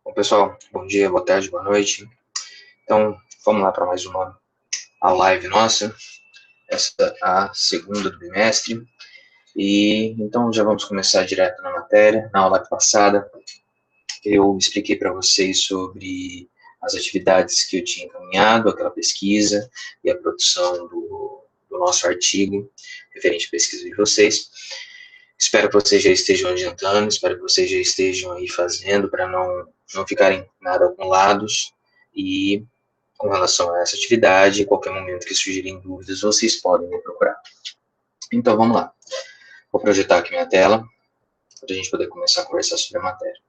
Bom, pessoal, bom dia, boa tarde, boa noite. Então, vamos lá para mais uma a live nossa. Essa é a segunda do bimestre. E então já vamos começar direto na matéria. Na aula passada, eu expliquei para vocês sobre as atividades que eu tinha encaminhado, aquela pesquisa e a produção do nosso artigo referente à pesquisa de vocês. Espero que vocês já estejam adiantando, espero que vocês já estejam aí fazendo para não ficarem nada acumulados. E com relação a essa atividade, em qualquer momento que surgirem dúvidas, vocês podem me procurar. Então, vamos lá. Vou projetar aqui minha tela, para a gente poder começar a conversar sobre a matéria.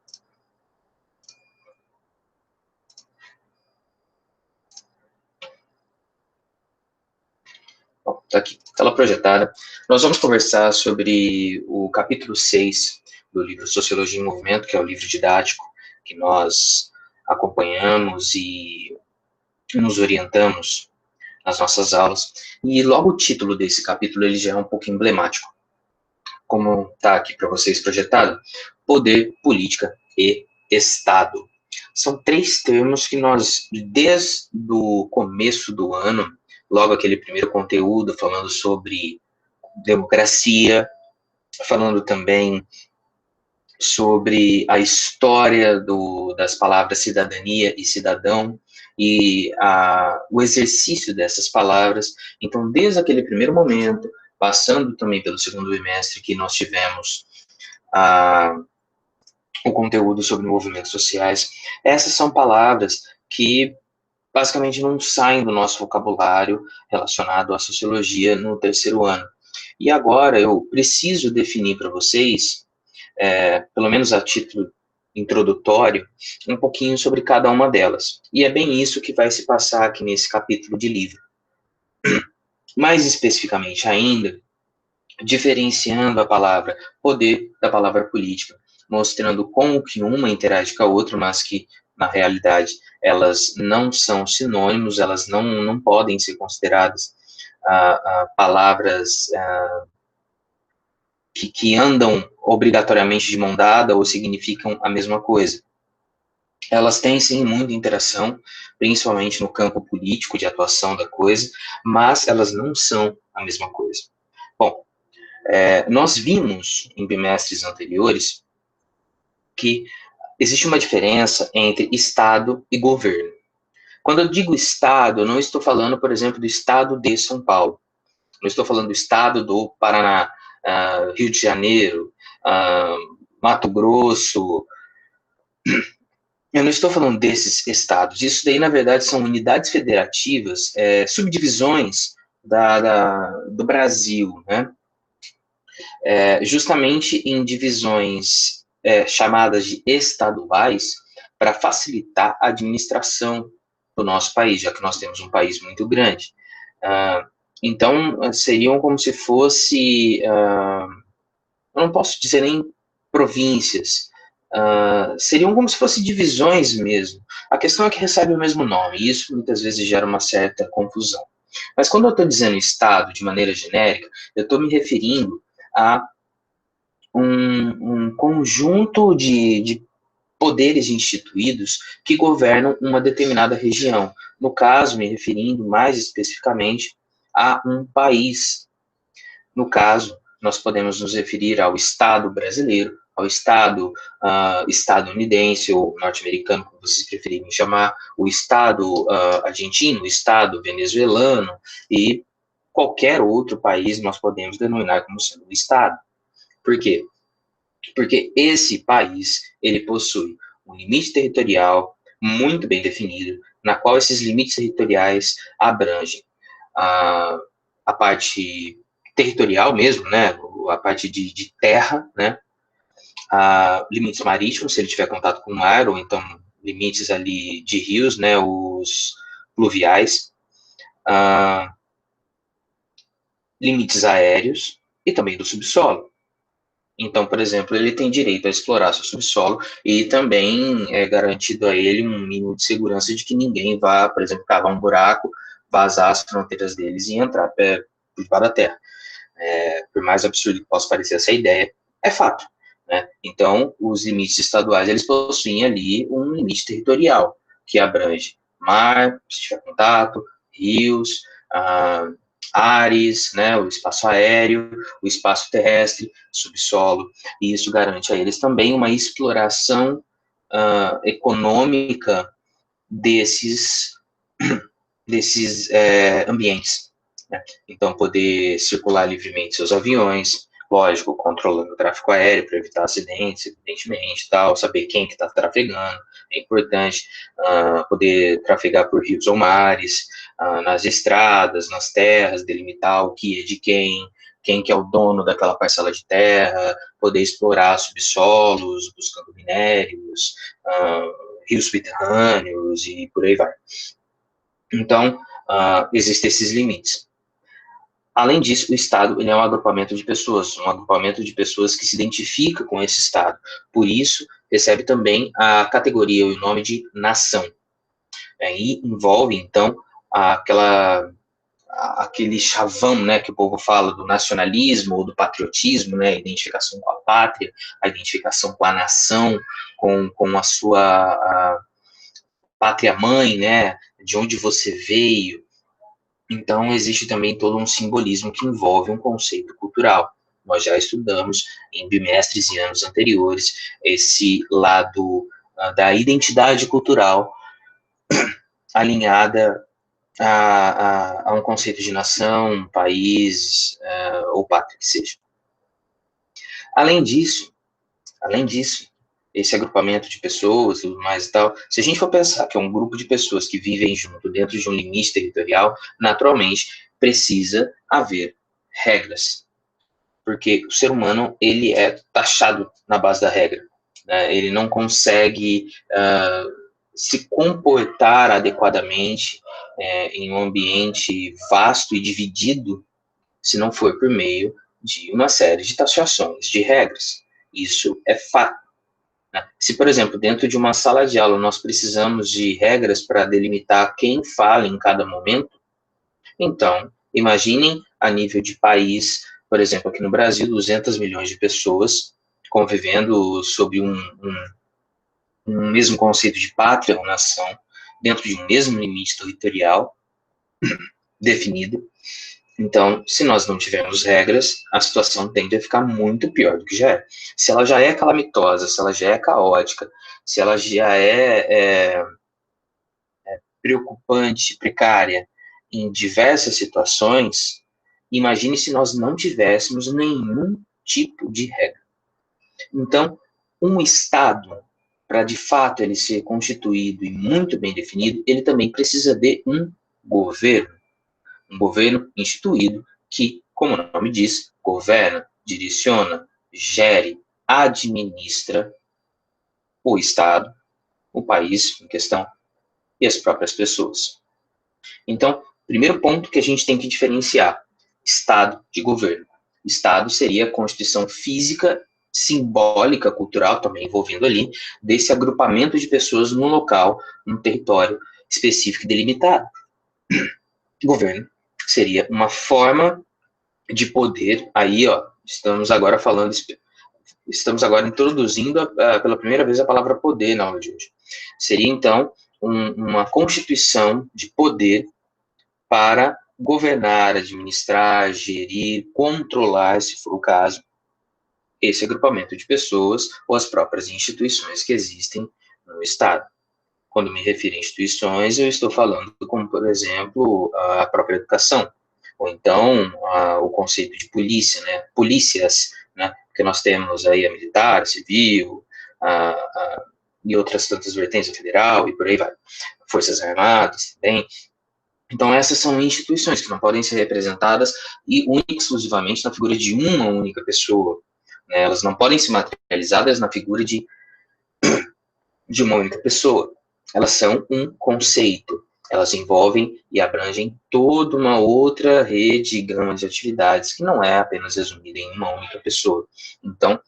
Bom, tá aqui, tela projetada. Nós vamos conversar sobre o capítulo 6 do livro Sociologia em Movimento, que é o livro didático que nós acompanhamos e nos orientamos nas nossas aulas. E logo o título desse capítulo ele já é um pouco emblemático. Como está aqui para vocês projetado, poder, política e Estado. São três termos que nós, desde o começo do ano, logo aquele primeiro conteúdo falando sobre democracia, falando também sobre a história das palavras cidadania e cidadão, e o exercício dessas palavras. Então, desde aquele primeiro momento, passando também pelo segundo bimestre, que nós tivemos o conteúdo sobre movimentos sociais, essas são palavras que basicamente não saem do nosso vocabulário relacionado à sociologia no terceiro ano. E agora eu preciso definir para vocês, pelo menos a título introdutório, um pouquinho sobre cada uma delas. E é bem isso que vai se passar aqui nesse capítulo de livro. Mais especificamente ainda, diferenciando a palavra poder da palavra política, mostrando como que uma interage com a outra, mas que, na realidade, elas não são sinônimos, elas não podem ser consideradas palavras que andam obrigatoriamente de mão dada ou significam a mesma coisa. Elas têm, sim, muita interação, principalmente no campo político de atuação da coisa, mas elas não são a mesma coisa. Bom, nós vimos em bimestres anteriores que existe uma diferença entre Estado e governo. Quando eu digo Estado, eu não estou falando, por exemplo, do Estado de São Paulo. Não estou falando do Estado do Paraná, Rio de Janeiro, Mato Grosso. Eu não estou falando desses estados. Isso daí, na verdade, são unidades federativas, subdivisões do Brasil, né? Justamente em divisões chamadas de estaduais, para facilitar a administração do nosso país, já que nós temos um país muito grande. Então, seriam como se fosse, eu não posso dizer nem províncias, seriam como se fossem divisões mesmo. A questão é que recebe o mesmo nome, e isso muitas vezes gera uma certa confusão. Mas quando eu estou dizendo Estado de maneira genérica, eu estou me referindo a um conjunto de poderes instituídos que governam uma determinada região. No caso, me referindo mais especificamente a um país. No caso, nós podemos nos referir ao Estado brasileiro, ao Estado estadunidense ou norte-americano, como vocês preferirem chamar, o Estado argentino, o Estado venezuelano e qualquer outro país nós podemos denominar como sendo o Estado. Por quê? Porque esse país, ele possui um limite territorial muito bem definido, na qual esses limites territoriais abrangem a parte territorial mesmo, né, a parte de terra, né, limites marítimos, se ele tiver contato com o mar, ou então limites ali de rios, né, os pluviais, limites aéreos e também do subsolo. Então, por exemplo, ele tem direito a explorar seu subsolo e também é garantido a ele um mínimo de segurança de que ninguém vá, por exemplo, cavar um buraco, vazar as fronteiras deles e entrar por debaixo da terra. Por mais absurdo que possa parecer essa ideia, é fato. né? Então, os limites estaduais, eles possuem ali um limite territorial, que abrange mar, se tiver contato, rios, ares, né, o espaço aéreo, o espaço terrestre, subsolo, e isso garante a eles também uma exploração econômica desses ambientes, né? Então, poder circular livremente seus aviões, lógico, controlando o tráfego aéreo para evitar acidentes, evidentemente, tal, saber quem que está trafegando, é importante, poder trafegar por rios ou mares, nas estradas, nas terras, delimitar o que é de quem que é o dono daquela parcela de terra, poder explorar subsolos, buscando minérios, rios subterrâneos e por aí vai. Então, existem esses limites. Além disso, o Estado ele é um agrupamento de pessoas que se identifica com esse Estado. Por isso, recebe também a categoria e o nome de nação. E envolve, então, aquele chavão, né, que o povo fala do nacionalismo ou do patriotismo, né, a identificação com a pátria, a identificação com a nação, com a sua pátria-mãe, né, de onde você veio. Então, existe também todo um simbolismo que envolve um conceito cultural. Nós já estudamos em bimestres e anos anteriores esse lado da identidade cultural alinhada a um conceito de nação, país ou pátria que seja. Além disso, esse agrupamento de pessoas, tudo mais e tal, se a gente for pensar que é um grupo de pessoas que vivem junto dentro de um limite territorial, naturalmente precisa haver regras, porque o ser humano ele é taxado na base da regra, né? Ele não consegue se comportar adequadamente em um ambiente vasto e dividido se não for por meio de uma série de taxações de regras. Isso é fato. Se, por exemplo, dentro de uma sala de aula nós precisamos de regras para delimitar quem fala em cada momento, então, imaginem a nível de país, por exemplo, aqui no Brasil, 200 milhões de pessoas convivendo sob um mesmo conceito de pátria ou nação, dentro de um mesmo limite territorial definido. Então, se nós não tivermos regras, a situação tende a ficar muito pior do que já é. Se ela já é calamitosa, se ela já é caótica, se ela já é preocupante, precária em diversas situações, imagine se nós não tivéssemos nenhum tipo de regra. Então, um Estado, para de fato ele ser constituído e muito bem definido, ele também precisa de um governo instituído que, como o nome diz, governa, direciona, gere, administra o Estado, o país em questão e as próprias pessoas. Então, primeiro ponto que a gente tem que diferenciar: Estado de governo. Estado seria a constituição física, simbólica, cultural, também envolvendo ali, desse agrupamento de pessoas num local, num território específico e delimitado. Governo seria uma forma de poder, aí, ó, estamos agora introduzindo pela primeira vez a palavra poder na aula de hoje. Seria, então, uma constituição de poder para governar, administrar, gerir, controlar, se for o caso, esse agrupamento de pessoas ou as próprias instituições que existem no Estado. Quando me refiro a instituições, eu estou falando como, por exemplo, a própria educação, ou então o conceito de polícia, né? Polícias, né? Porque nós temos aí a militar, a civil, e outras tantas vertentes, a federal, e por aí vai. Forças Armadas também. Então, essas são instituições que não podem ser representadas e única e exclusivamente na figura de uma única pessoa, né? Elas não podem ser materializadas na figura de uma única pessoa. Elas são um conceito. Elas envolvem e abrangem toda uma outra rede e gama de atividades que não é apenas resumida em uma única pessoa. Então,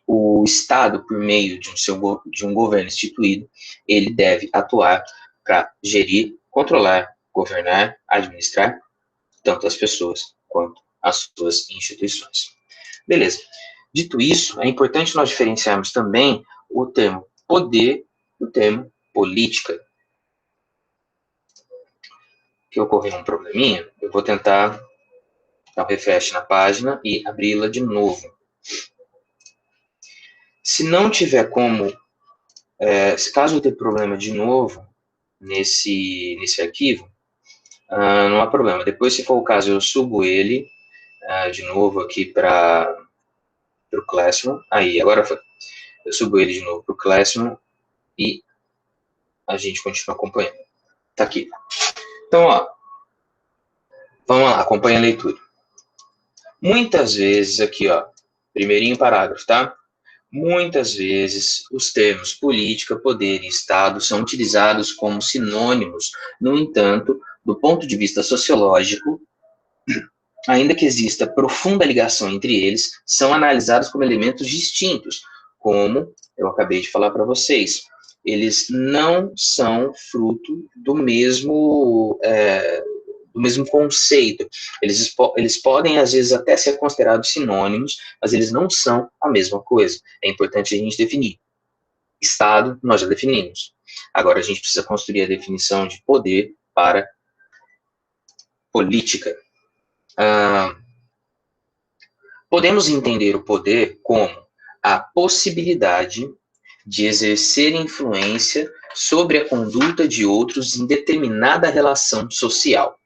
o Estado, por meio de um governo instituído, ele deve atuar para gerir, controlar, governar, administrar tanto as pessoas quanto as suas instituições. Beleza. Dito isso, é importante nós diferenciarmos também o termo poder do termo política. Que ocorreu um probleminha, eu vou tentar dar um refresh na página e abri-la de novo. Se não tiver como, se caso eu ter problema de novo nesse arquivo, não há problema. Depois, se for o caso, eu subo ele de novo aqui para o Classroom. Aí, agora foi. Eu subo ele de novo para o Classroom e a gente continua acompanhando. Tá aqui. Então, ó, vamos lá, acompanha a leitura. Muitas vezes, aqui, ó, primeirinho parágrafo, tá? Muitas vezes, os termos política, poder e Estado são utilizados como sinônimos. No entanto, do ponto de vista sociológico, ainda que exista profunda ligação entre eles, são analisados como elementos distintos, como eu acabei de falar para vocês. Eles não são fruto do mesmo conceito. Eles podem, às vezes, até ser considerados sinônimos, mas eles não são a mesma coisa. É importante a gente definir. Estado, nós já definimos. Agora, a gente precisa construir a definição de poder para política. Podemos entender o poder como a possibilidade de exercer influência sobre a conduta de outros em determinada relação social.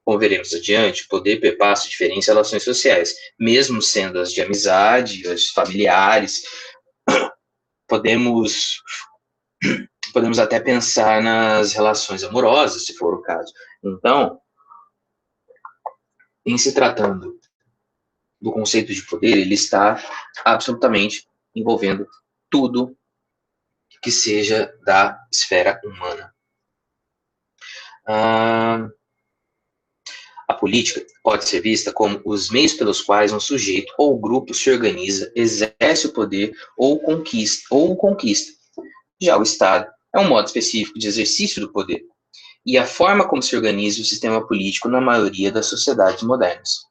Como veremos adiante, o poder perpassa diferentes relações sociais, mesmo sendo as de amizade, as familiares. Podemos até pensar nas relações amorosas, se for o caso. Então, em se tratando do conceito de poder, ele está absolutamente envolvendo tudo que seja da esfera humana. A política pode ser vista como os meios pelos quais um sujeito ou grupo se organiza, exerce o poder ou conquista. Já o Estado é um modo específico de exercício do poder e a forma como se organiza o sistema político na maioria das sociedades modernas.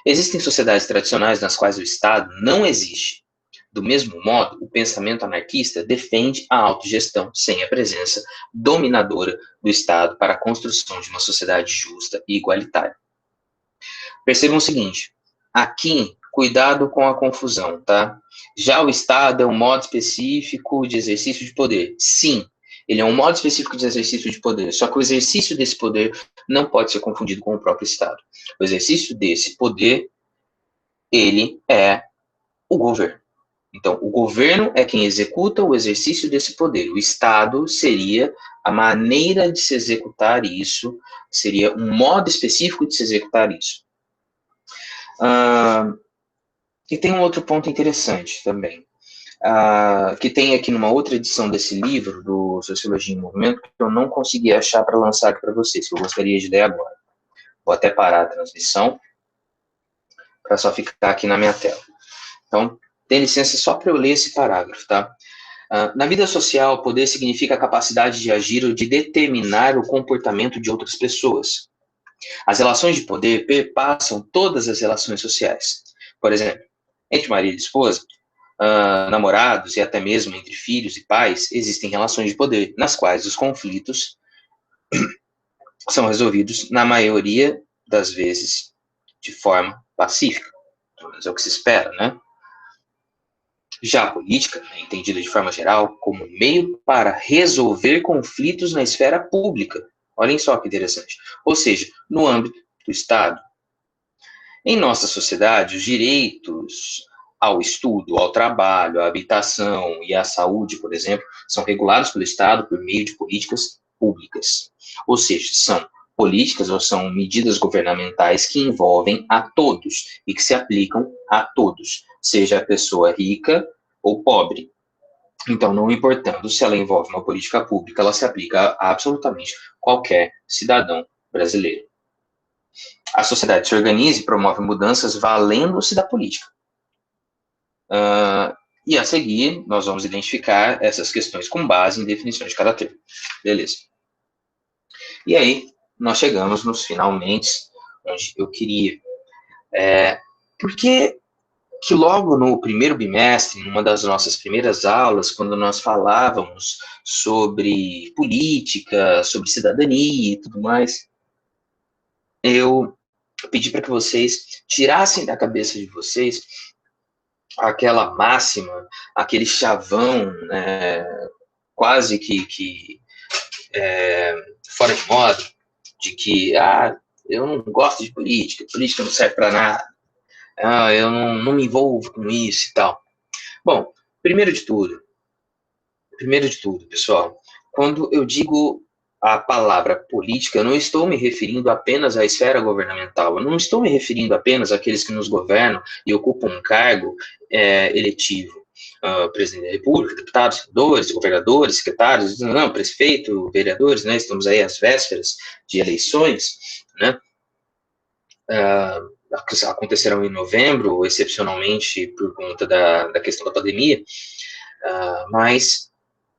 Existem sociedades tradicionais nas quais o Estado não existe. Do mesmo modo, o pensamento anarquista defende a autogestão sem a presença dominadora do Estado para a construção de uma sociedade justa e igualitária. Percebam o seguinte, aqui, cuidado com a confusão, tá? Já o Estado é um modo específico de exercício de poder. Sim, ele é um modo específico de exercício de poder, só que o exercício desse poder não pode ser confundido com o próprio Estado. O exercício desse poder, ele é o governo. Então, o governo é quem executa o exercício desse poder. O Estado seria a maneira de se executar isso, seria um modo específico de se executar isso. E tem um outro ponto interessante também, que tem aqui numa outra edição desse livro, do Sociologia em Movimento, que eu não consegui achar para lançar aqui para vocês, que eu gostaria de ler agora. Vou até parar a transmissão, para só ficar aqui na minha tela. Então, tem licença só para eu ler esse parágrafo, tá? Na vida social, poder significa a capacidade de agir ou de determinar o comportamento de outras pessoas. As relações de poder perpassam todas as relações sociais. Por exemplo, entre marido e esposa, namorados e até mesmo entre filhos e pais, existem relações de poder, nas quais os conflitos são resolvidos, na maioria das vezes, de forma pacífica. Pelo menos é o que se espera, né? Já a política é entendida de forma geral como meio para resolver conflitos na esfera pública. Olhem só que interessante. Ou seja, no âmbito do Estado. Em nossa sociedade, os direitos ao estudo, ao trabalho, à habitação e à saúde, por exemplo, são regulados pelo Estado por meio de políticas públicas. Ou seja, são políticas ou são medidas governamentais que envolvem a todos e que se aplicam a todos, seja a pessoa rica ou pobre. Então, não importando se ela envolve uma política pública, ela se aplica a absolutamente qualquer cidadão brasileiro. A sociedade se organiza e promove mudanças valendo-se da política. E a seguir, nós vamos identificar essas questões com base em definições de cada termo. Beleza. E aí, nós chegamos nos finalmente, onde eu queria. Por que que logo no primeiro bimestre, numa das nossas primeiras aulas, quando nós falávamos sobre política, sobre cidadania e tudo mais, eu pedi para que vocês tirassem da cabeça de vocês aquela máxima, aquele chavão, quase que fora de moda, de que eu não gosto de política, política não serve para nada, eu não me envolvo com isso e tal. Bom, primeiro de tudo, pessoal, quando eu digo a palavra política, eu não estou me referindo apenas à esfera governamental, eu não estou me referindo apenas àqueles que nos governam e ocupam um cargo eletivo. Presidente da República, deputados, senadores, governadores, secretários, não, prefeito, vereadores, né, estamos aí às vésperas de eleições, né, acontecerão em novembro, excepcionalmente por conta da questão da pandemia, mas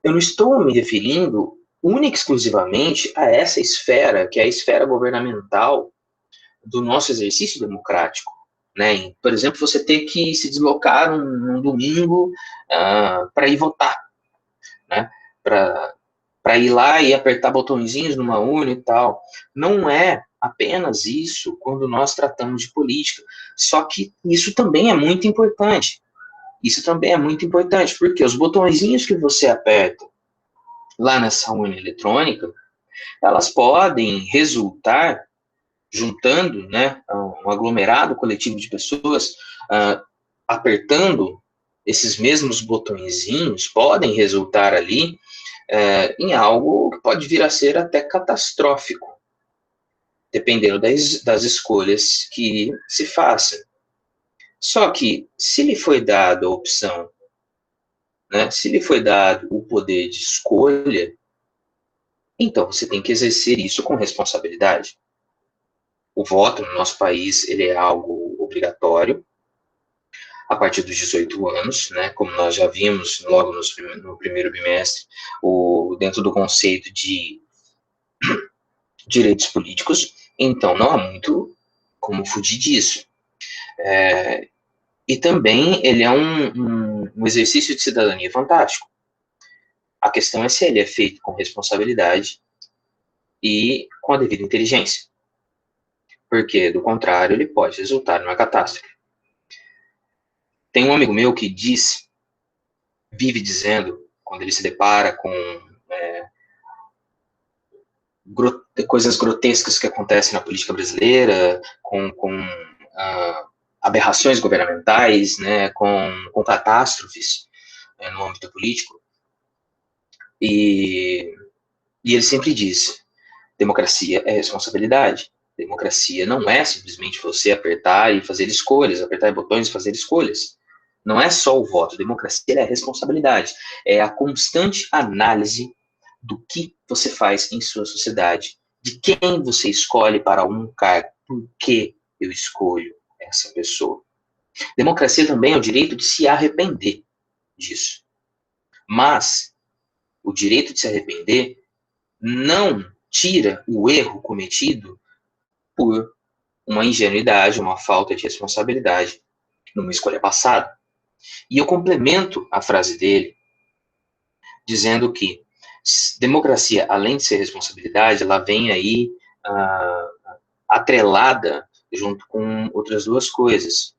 eu não estou me referindo única e exclusivamente a essa esfera, que é a esfera governamental do nosso exercício democrático. Né? Por exemplo, você ter que se deslocar num domingo para ir votar, né? Para ir lá e apertar botõezinhos numa urna e tal. Não é apenas isso quando nós tratamos de política. Só que isso também é muito importante. Isso também é muito importante, porque os botõezinhos que você aperta lá nessa urna eletrônica, elas podem resultar, juntando, né, um aglomerado coletivo de pessoas, apertando esses mesmos botõezinhos, podem resultar ali em algo que pode vir a ser até catastrófico, dependendo das escolhas que se façam. Só que, se lhe foi dada a opção, né, se lhe foi dado o poder de escolha, então você tem que exercer isso com responsabilidade. O voto no nosso país ele é algo obrigatório a partir dos 18 anos, né, como nós já vimos logo no primeiro bimestre, dentro do conceito de direitos políticos, então não há muito como fugir disso. E também ele é um exercício de cidadania fantástico. A questão é se ele é feito com responsabilidade e com a devida inteligência. Porque, do contrário, ele pode resultar numa catástrofe. Tem um amigo meu que vive dizendo, quando ele se depara com coisas grotescas que acontecem na política brasileira, com aberrações governamentais, né, com catástrofes no âmbito político, e ele sempre diz, democracia é responsabilidade. Democracia não é simplesmente você apertar e fazer escolhas, apertar botões e fazer escolhas. Não é só o voto. Democracia é responsabilidade. É a constante análise do que você faz em sua sociedade, de quem você escolhe para um cargo, por que eu escolho essa pessoa. Democracia também é o direito de se arrepender disso. Mas o direito de se arrepender não tira o erro cometido por uma ingenuidade, uma falta de responsabilidade numa escolha passada. E eu complemento a frase dele dizendo que democracia, além de ser responsabilidade, ela vem aí atrelada junto com outras duas coisas,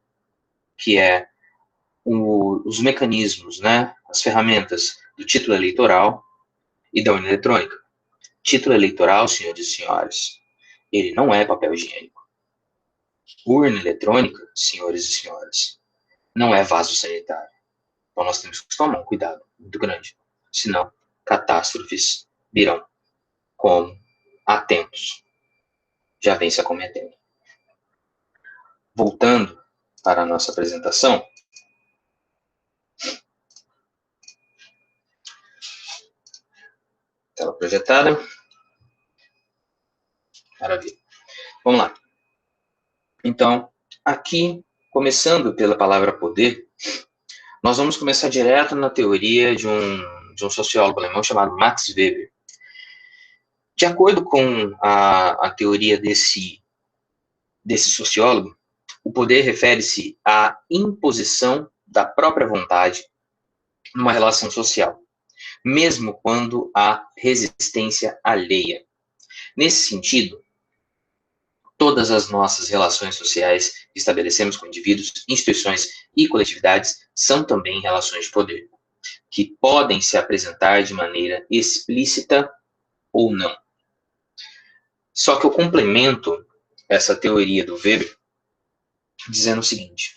que é os mecanismos, né, as ferramentas do título eleitoral e da urna eletrônica. Título eleitoral, senhores e senhoras, ele não é papel higiênico. Urna eletrônica, senhores e senhoras, não é vaso sanitário. Então nós temos que tomar um cuidado muito grande. Senão, catástrofes virão, como há tempos já vem se acometendo. Voltando para a nossa apresentação, tela projetada. Maravilha. Vamos lá. Então, aqui, começando pela palavra poder, nós vamos começar direto na teoria de um sociólogo alemão chamado Max Weber. De acordo com a teoria desse sociólogo, O poder refere-se à imposição da própria vontade numa relação social, mesmo quando há resistência alheia. Nesse sentido, todas as nossas relações sociais que estabelecemos com indivíduos, instituições e coletividades são também relações de poder, que podem se apresentar de maneira explícita ou não. Só que eu complemento essa teoria do Weber dizendo o seguinte: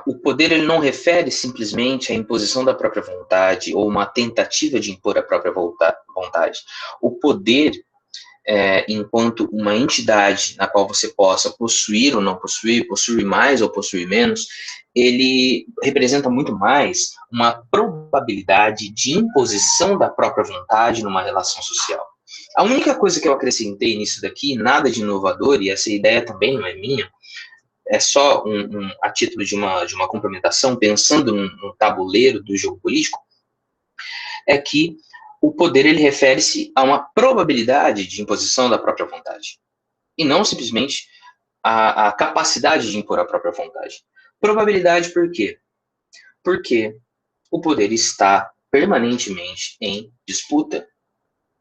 o poder ele não refere simplesmente à imposição da própria vontade ou uma tentativa de impor a própria vontade. O poder, enquanto uma entidade na qual você possa possuir ou não possuir, possuir mais ou possuir menos, ele representa muito mais uma probabilidade de imposição da própria vontade numa relação social. A única coisa que eu acrescentei nisso daqui, nada de inovador, e essa ideia também não é minha, é só a título de uma complementação, pensando no tabuleiro do jogo político, é que o poder ele refere-se a uma probabilidade de imposição da própria vontade, e não simplesmente a capacidade de impor a própria vontade. Probabilidade por quê? Porque o poder está permanentemente em disputa.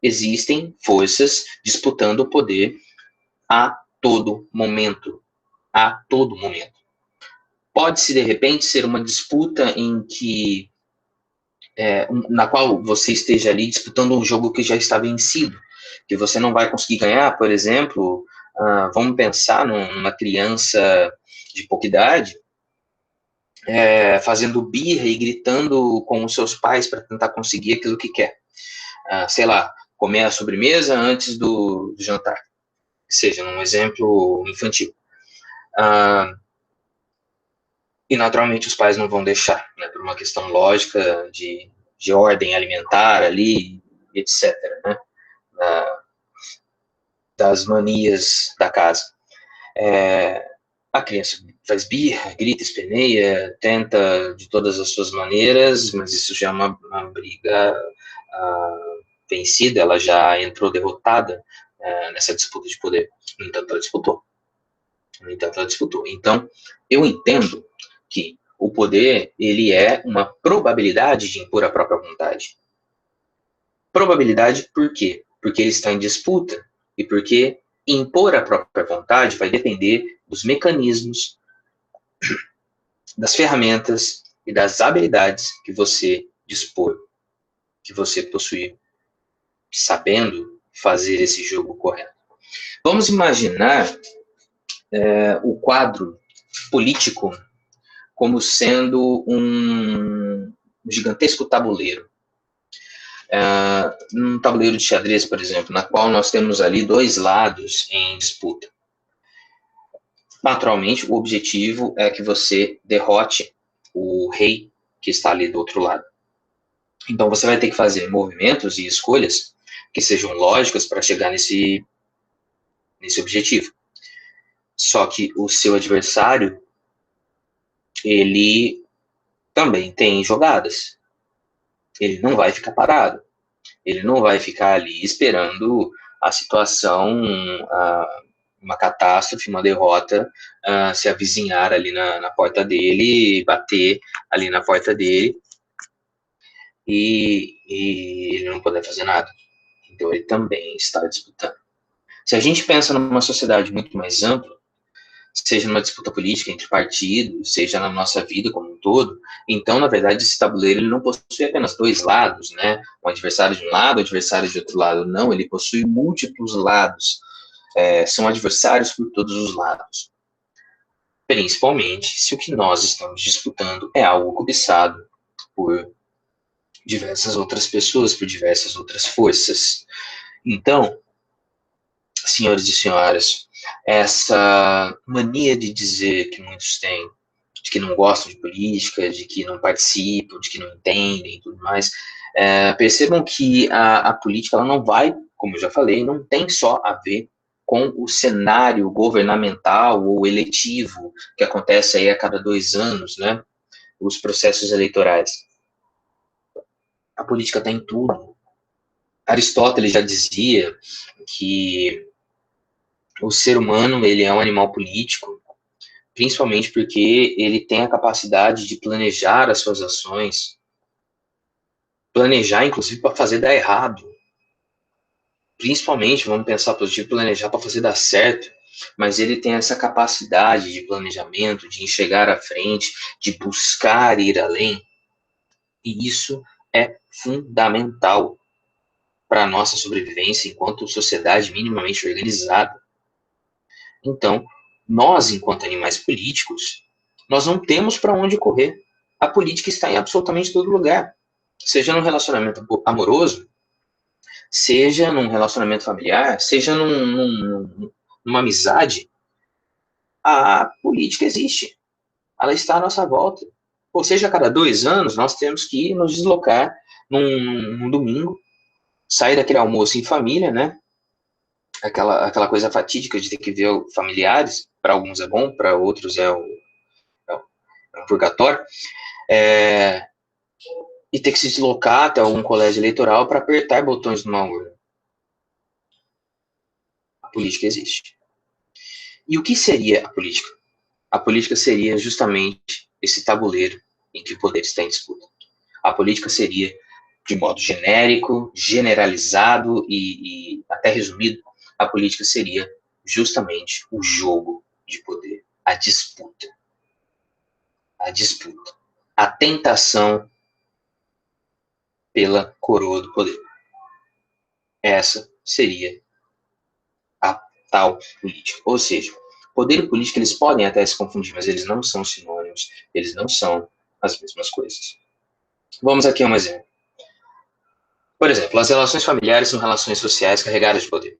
Existem forças disputando o poder a todo momento. A todo momento. Pode-se, de repente, ser uma disputa em que na qual você esteja ali disputando um jogo que já está vencido, que você não vai conseguir ganhar, por exemplo, vamos pensar numa criança de pouca idade, fazendo birra e gritando com os seus pais para tentar conseguir aquilo que quer. Sei lá, comer a sobremesa antes do jantar, seja um exemplo infantil. E naturalmente os pais não vão deixar, né, por uma questão lógica de ordem alimentar ali, etc., né, das manias da casa. A criança faz birra, grita, esperneia, tenta de todas as suas maneiras, mas isso já é uma briga vencida, ela já entrou derrotada nessa disputa de poder. No entanto, ela disputou. Então, eu entendo que o poder, ele é uma probabilidade de impor a própria vontade. Probabilidade por quê? Porque ele está em disputa e porque impor a própria vontade vai depender dos mecanismos, das ferramentas e das habilidades que você dispor, que você possuir, sabendo fazer esse jogo correto. Vamos imaginar o quadro político como sendo um gigantesco tabuleiro. Um tabuleiro de xadrez, por exemplo, na qual nós temos ali dois lados em disputa. Naturalmente, o objetivo é que você derrote o rei que está ali do outro lado. Então, você vai ter que fazer movimentos e escolhas que sejam lógicas para chegar nesse objetivo. Só que o seu adversário, ele também tem jogadas. Ele não vai ficar parado. Ele não vai ficar ali esperando a situação, uma catástrofe, uma derrota, se avizinhar ali na porta dele, bater ali na porta dele, e ele não poder fazer nada. Então, ele também está disputando. Se a gente pensa numa sociedade muito mais ampla, seja numa disputa política entre partidos, seja na nossa vida como um todo, então, na verdade, esse tabuleiro ele não possui apenas dois lados, né? Um adversário de um lado, um adversário de outro lado. Não, ele possui múltiplos lados. São adversários por todos os lados. Principalmente se o que nós estamos disputando é algo cobiçado por diversas outras pessoas, por diversas outras forças. Então, senhores e senhoras, essa mania de dizer que muitos têm, de que não gostam de política, de que não participam, de que não entendem e tudo mais, percebam que a política ela não vai, como eu já falei, não tem só a ver com o cenário governamental ou eletivo que acontece aí a cada 2 anos, né? Os processos eleitorais. A política está em tudo. Aristóteles já dizia que o ser humano ele é um animal político principalmente porque ele tem a capacidade de planejar as suas ações, planejar, inclusive, para fazer dar errado. Principalmente, vamos pensar positivo, planejar para fazer dar certo, mas ele tem essa capacidade de planejamento, de enxergar à frente, de buscar ir além, e isso é fundamental para a nossa sobrevivência enquanto sociedade minimamente organizada. Então, nós, enquanto animais políticos, nós não temos para onde correr. A política está em absolutamente todo lugar. Seja num relacionamento amoroso, seja num relacionamento familiar, seja numa amizade, a política existe. Ela está à nossa volta. Ou seja, a cada 2 anos, nós temos que nos deslocar num domingo, sair daquele almoço em família, né? Aquela coisa fatídica de ter que ver familiares, para alguns é bom, para outros é um purgatório, e ter que se deslocar até algum colégio eleitoral para apertar botões numa urna. A política existe. E o que seria a política? A política seria justamente esse tabuleiro em que o poder está em disputa. A política seria, de modo genérico, generalizado e até resumido, a política seria justamente o jogo de poder, a disputa. A disputa. A tentação pela coroa do poder. Essa seria a tal política. Ou seja, poder e política, eles podem até se confundir, mas eles não são sinônimos, eles não são as mesmas coisas. Vamos aqui a um exemplo. Por exemplo, as relações familiares são relações sociais carregadas de poder.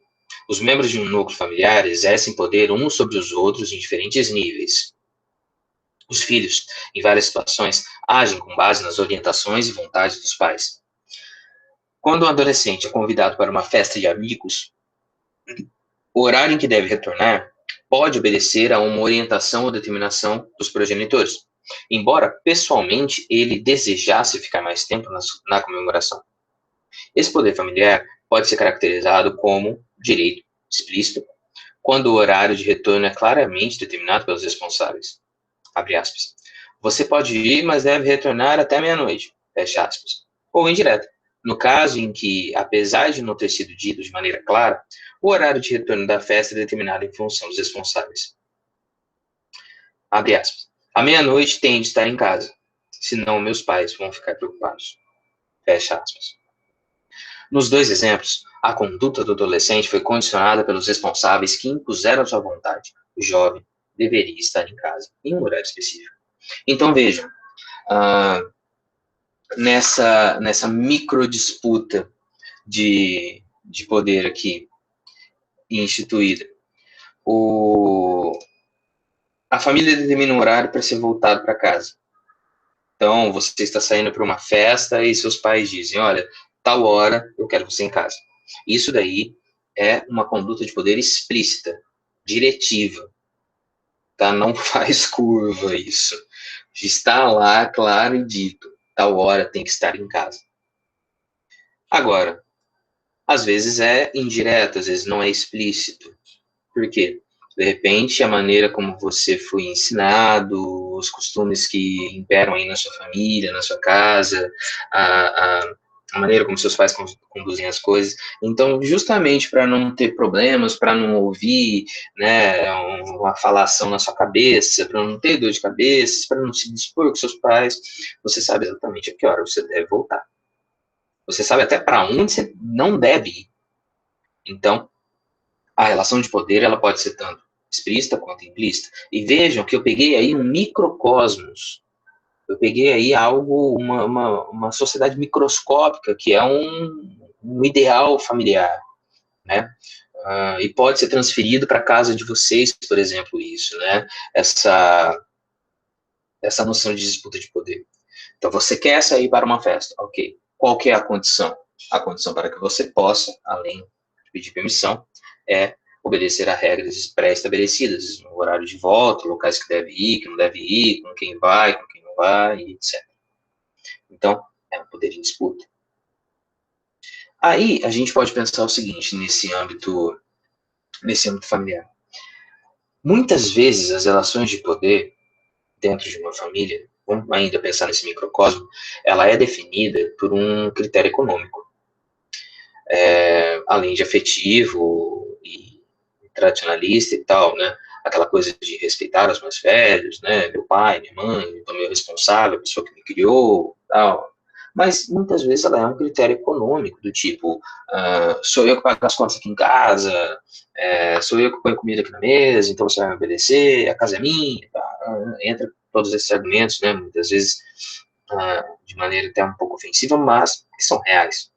Os membros de um núcleo familiar exercem poder uns sobre os outros em diferentes níveis. Os filhos, em várias situações, agem com base nas orientações e vontades dos pais. Quando um adolescente é convidado para uma festa de amigos, o horário em que deve retornar pode obedecer a uma orientação ou determinação dos progenitores, embora pessoalmente ele desejasse ficar mais tempo na comemoração. Esse poder familiar pode ser caracterizado como direito explícito, quando o horário de retorno é claramente determinado pelos responsáveis. Abre aspas. Você pode ir, mas deve retornar até meia-noite. Fecha aspas. Ou indireta. No caso em que, apesar de não ter sido dito de maneira clara, o horário de retorno da festa é determinado em função dos responsáveis. Abre aspas. À meia-noite tenho de estar em casa, senão meus pais vão ficar preocupados. Fecha aspas. Nos dois exemplos, a conduta do adolescente foi condicionada pelos responsáveis que impuseram sua vontade. O jovem deveria estar em casa, em um horário específico. Então, vejam, nessa microdisputa de poder aqui instituída, a família determina um horário para ser voltado para casa. Então, você está saindo para uma festa e seus pais dizem, olha, tal hora eu quero você em casa. Isso daí é uma conduta de poder explícita, diretiva. Tá? Não faz curva isso. Está lá, claro e dito, tal hora tem que estar em casa. Agora, às vezes é indireto, às vezes não é explícito. Por quê? De repente, a maneira como você foi ensinado, os costumes que imperam aí na sua família, na sua casa, a maneira como seus pais conduzem as coisas. Então, justamente para não ter problemas, para não ouvir, né, uma falação na sua cabeça, para não ter dor de cabeça, para não se dispor com seus pais, você sabe exatamente a que hora você deve voltar. Você sabe até para onde você não deve ir. Então, a relação de poder ela pode ser tanto explícita quanto implícita. E vejam que eu peguei aí um microcosmos. Eu peguei aí algo, uma sociedade microscópica, que é um ideal familiar, né? E pode ser transferido para a casa de vocês, por exemplo, isso, né? Essa noção de disputa de poder. Então, você quer sair para uma festa, ok. Qual que é a condição? A condição para que você possa, além de pedir permissão, é obedecer a regras pré-estabelecidas, no horário de volta, locais que deve ir, que não deve ir, com quem vai, com quem não vai, etc. Então, é um poder em disputa. Aí, a gente pode pensar o seguinte, nesse âmbito familiar. Muitas vezes as relações de poder dentro de uma família, vamos ainda pensar nesse microcosmo, ela é definida por um critério econômico, além de afetivo e tradicionalista e tal, né? Aquela coisa de respeitar os mais velhos, né? Meu pai, minha mãe, o meu responsável, a pessoa que me criou, tal. Mas muitas vezes ela é um critério econômico, do tipo, sou eu que pago as contas aqui em casa, sou eu que ponho comida aqui na mesa, então você vai me obedecer, a casa é minha, tá? Entra todos esses argumentos, né? Muitas vezes de maneira até um pouco ofensiva, mas que são reais.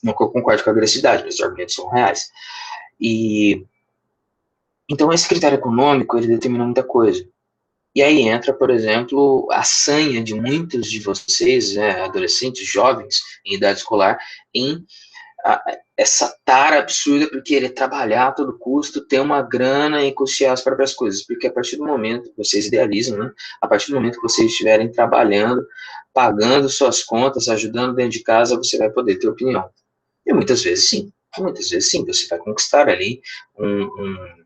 Não que eu concorde com a agressividade, mas os argumentos são reais. E então esse critério econômico ele determina muita coisa. E aí entra, por exemplo, a sanha de muitos de vocês, né, adolescentes, jovens em idade escolar, em essa tara absurda por querer trabalhar a todo custo, ter uma grana e custear as próprias coisas, porque a partir do momento que vocês idealizam, né, a partir do momento que vocês estiverem trabalhando, pagando suas contas, ajudando dentro de casa, você vai poder ter opinião. E muitas vezes sim, você vai conquistar ali um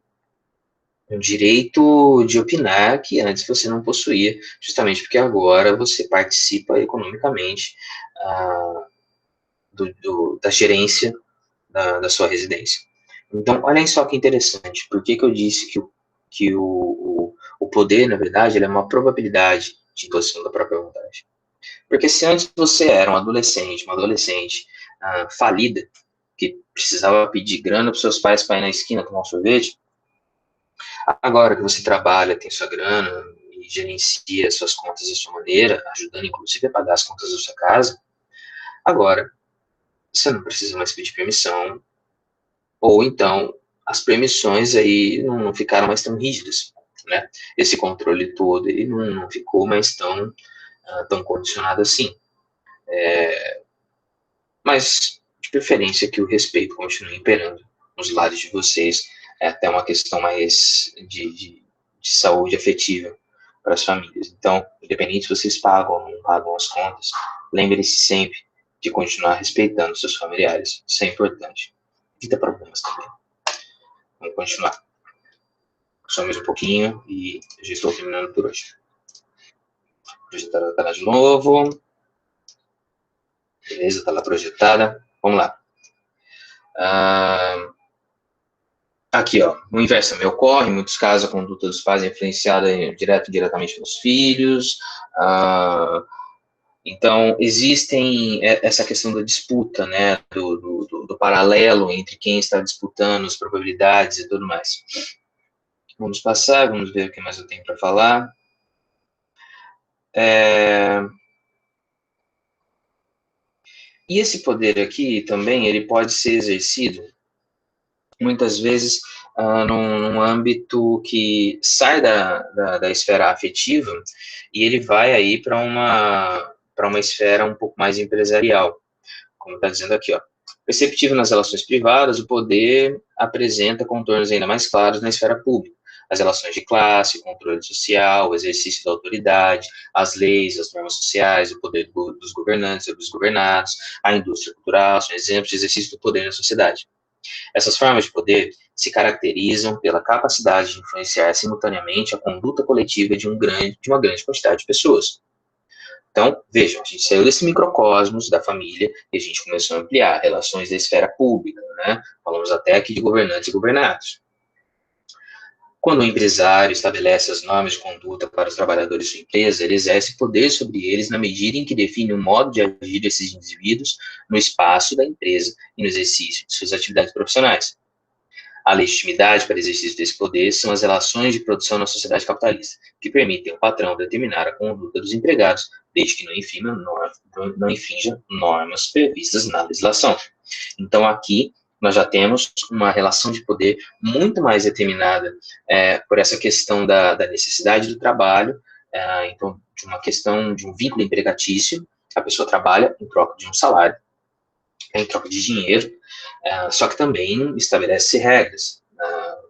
direito de opinar que antes você não possuía, justamente porque agora você participa economicamente da gerência da sua residência. Então, olhem só que interessante, por que eu disse que o poder, na verdade, ele é uma probabilidade de imposição da própria vontade. Porque se antes você era uma adolescente falida, que precisava pedir grana para seus pais para ir na esquina tomar um sorvete, agora que você trabalha, tem sua grana e gerencia suas contas da sua maneira, ajudando inclusive a pagar as contas da sua casa, agora você não precisa mais pedir permissão, ou então as permissões aí não ficaram mais tão rígidas, né? Esse controle todo ele não ficou mais tão condicionado assim. Mas, de preferência, que o respeito continue imperando nos lares de vocês, é até uma questão mais de saúde afetiva para as famílias. Então, independente se vocês pagam ou não pagam as contas, lembre-se sempre de continuar respeitando seus familiares. Isso é importante. Evita problemas também. Vamos continuar. Só mais um pouquinho e já estou terminando por hoje. Projetar a tela de novo. Beleza, tela projetada. Vamos lá. Aqui, ó, o inverso também ocorre, em muitos casos a conduta dos pais é influenciada diretamente pelos filhos, então existem essa questão da disputa, né, do paralelo entre quem está disputando as probabilidades e tudo mais. Vamos passar, vamos ver o que mais eu tenho para falar. E esse poder aqui também, ele pode ser exercido muitas vezes num âmbito que sai da esfera afetiva e ele vai aí para uma esfera um pouco mais empresarial, como está dizendo aqui, ó. Perceptível nas relações privadas, o poder apresenta contornos ainda mais claros na esfera pública. As relações de classe, o controle social, o exercício da autoridade, as leis, as normas sociais, o poder dos governantes e dos governados, a indústria cultural, são exemplos de exercício do poder na sociedade. Essas formas de poder se caracterizam pela capacidade de influenciar simultaneamente a conduta coletiva de uma grande quantidade de pessoas. Então, vejam, a gente saiu desse microcosmos da família e a gente começou a ampliar relações da esfera pública, né? Falamos até aqui de governantes e governados. Quando o empresário estabelece as normas de conduta para os trabalhadores de sua empresa, ele exerce poder sobre eles na medida em que define o modo de agir desses indivíduos no espaço da empresa e no exercício de suas atividades profissionais. A legitimidade para o exercício desse poder são as relações de produção na sociedade capitalista, que permitem ao patrão determinar a conduta dos empregados, desde que não infrinja normas previstas na legislação. Então, aqui, nós já temos uma relação de poder muito mais determinada por essa questão da necessidade do trabalho, então, de uma questão de um vínculo empregatício, a pessoa trabalha em troca de um salário, em troca de dinheiro, só que também estabelece regras,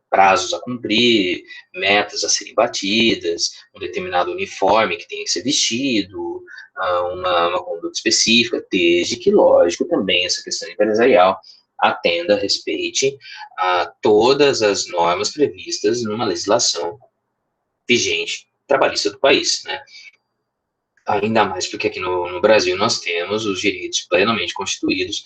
prazos a cumprir, metas a serem batidas, um determinado uniforme que tem que ser vestido, uma conduta específica, desde que, lógico, também essa questão empresarial atenda, respeite a todas as normas previstas numa legislação vigente trabalhista do país, né? Ainda mais porque aqui no Brasil nós temos os direitos plenamente constituídos,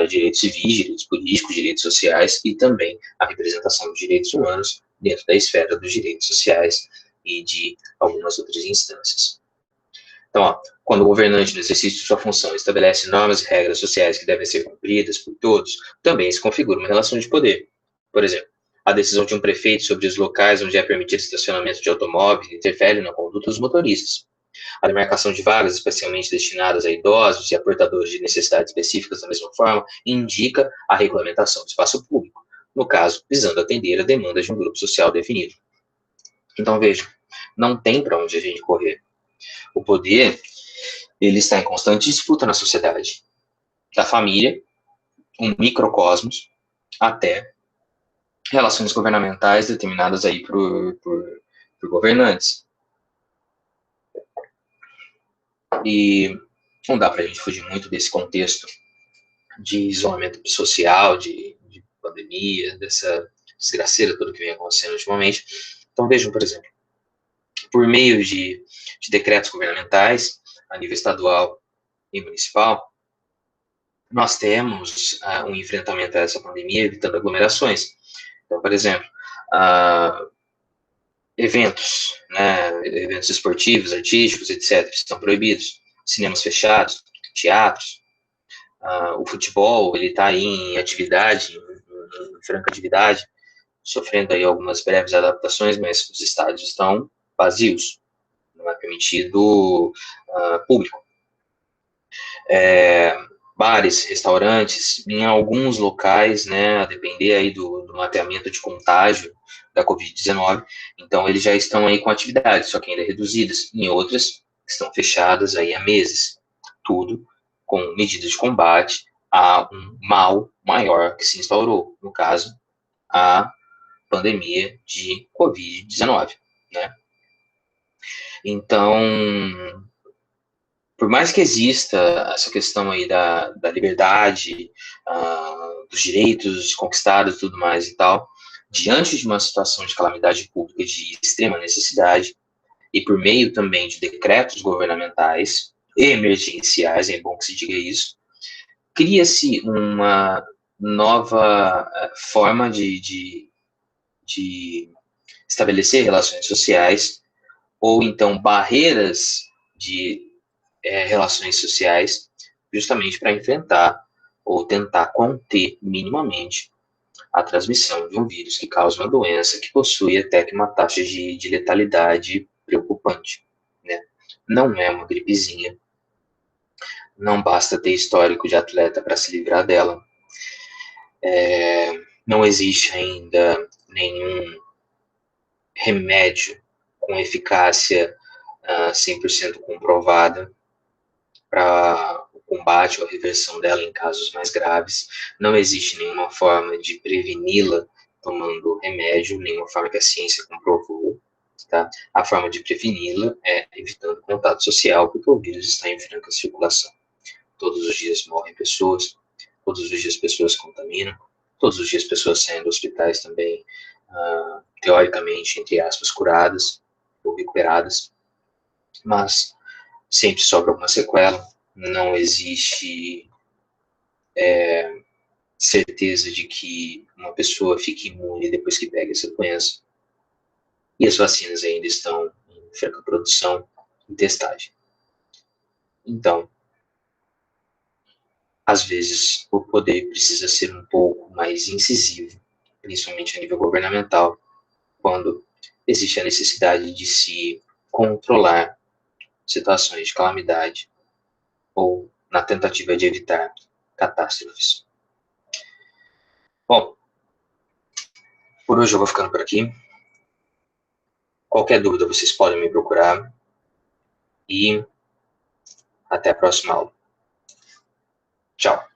direitos civis, direitos políticos, direitos sociais e também a representação dos direitos humanos dentro da esfera dos direitos sociais e de algumas outras instâncias. Então, quando o governante, no exercício de sua função, estabelece normas e regras sociais que devem ser cumpridas por todos, também se configura uma relação de poder. Por exemplo, a decisão de um prefeito sobre os locais onde é permitido estacionamento de automóveis interfere na conduta dos motoristas. A demarcação de vagas especialmente destinadas a idosos e a portadores de necessidades específicas, da mesma forma, indica a regulamentação do espaço público, no caso, visando atender a demanda de um grupo social definido. Então, veja, não tem para onde a gente correr. O poder, ele está em constante disputa na sociedade, da família, um microcosmos, até relações governamentais determinadas aí por governantes. E não dá para a gente fugir muito desse contexto de isolamento social, de pandemia, dessa desgraceira toda que vem acontecendo ultimamente. Então, vejam, por exemplo, por meio de decretos governamentais, a nível estadual e municipal, nós temos um enfrentamento a essa pandemia, evitando aglomerações. Então, por exemplo, eventos, né, eventos esportivos, artísticos, etc., estão proibidos. Cinemas fechados, teatros, o futebol, ele está aí em atividade, em franca atividade, sofrendo aí algumas breves adaptações, mas os estádios estão vazios, não é permitido público. Bares, restaurantes, em alguns locais, né, a depender aí do mapeamento de contágio da Covid-19, então eles já estão aí com atividades, só que ainda reduzidas, em outras estão fechadas aí há meses, tudo com medidas de combate a um mal maior que se instaurou, no caso, a pandemia de Covid-19, né? Então, por mais que exista essa questão aí da liberdade, dos direitos conquistados e tudo mais e tal, diante de uma situação de calamidade pública de extrema necessidade, e por meio também de decretos governamentais emergenciais, é bom que se diga isso, cria-se uma nova forma de estabelecer relações sociais, ou então barreiras de relações sociais, justamente para enfrentar ou tentar conter minimamente a transmissão de um vírus que causa uma doença que possui até que uma taxa de letalidade preocupante, né? Não é uma gripezinha, não basta ter histórico de atleta para se livrar dela, não existe ainda nenhum remédio com eficácia 100% comprovada para o combate ou a reversão dela em casos mais graves. Não existe nenhuma forma de preveni-la tomando remédio, nenhuma forma que a ciência comprovou. Tá? A forma de preveni-la é evitando contato social, porque o vírus está em franca circulação. Todos os dias morrem pessoas, todos os dias pessoas contaminam, todos os dias pessoas saem dos hospitais também, teoricamente, entre aspas, curadas ou recuperadas, mas sempre sobra alguma sequela, não existe certeza de que uma pessoa fique imune depois que pega essa doença, e as vacinas ainda estão em franca produção e testagem. Então, às vezes, o poder precisa ser um pouco mais incisivo, principalmente a nível governamental, quando existe a necessidade de se controlar situações de calamidade ou na tentativa de evitar catástrofes. Bom, por hoje eu vou ficando por aqui. Qualquer dúvida vocês podem me procurar e até a próxima aula. Tchau.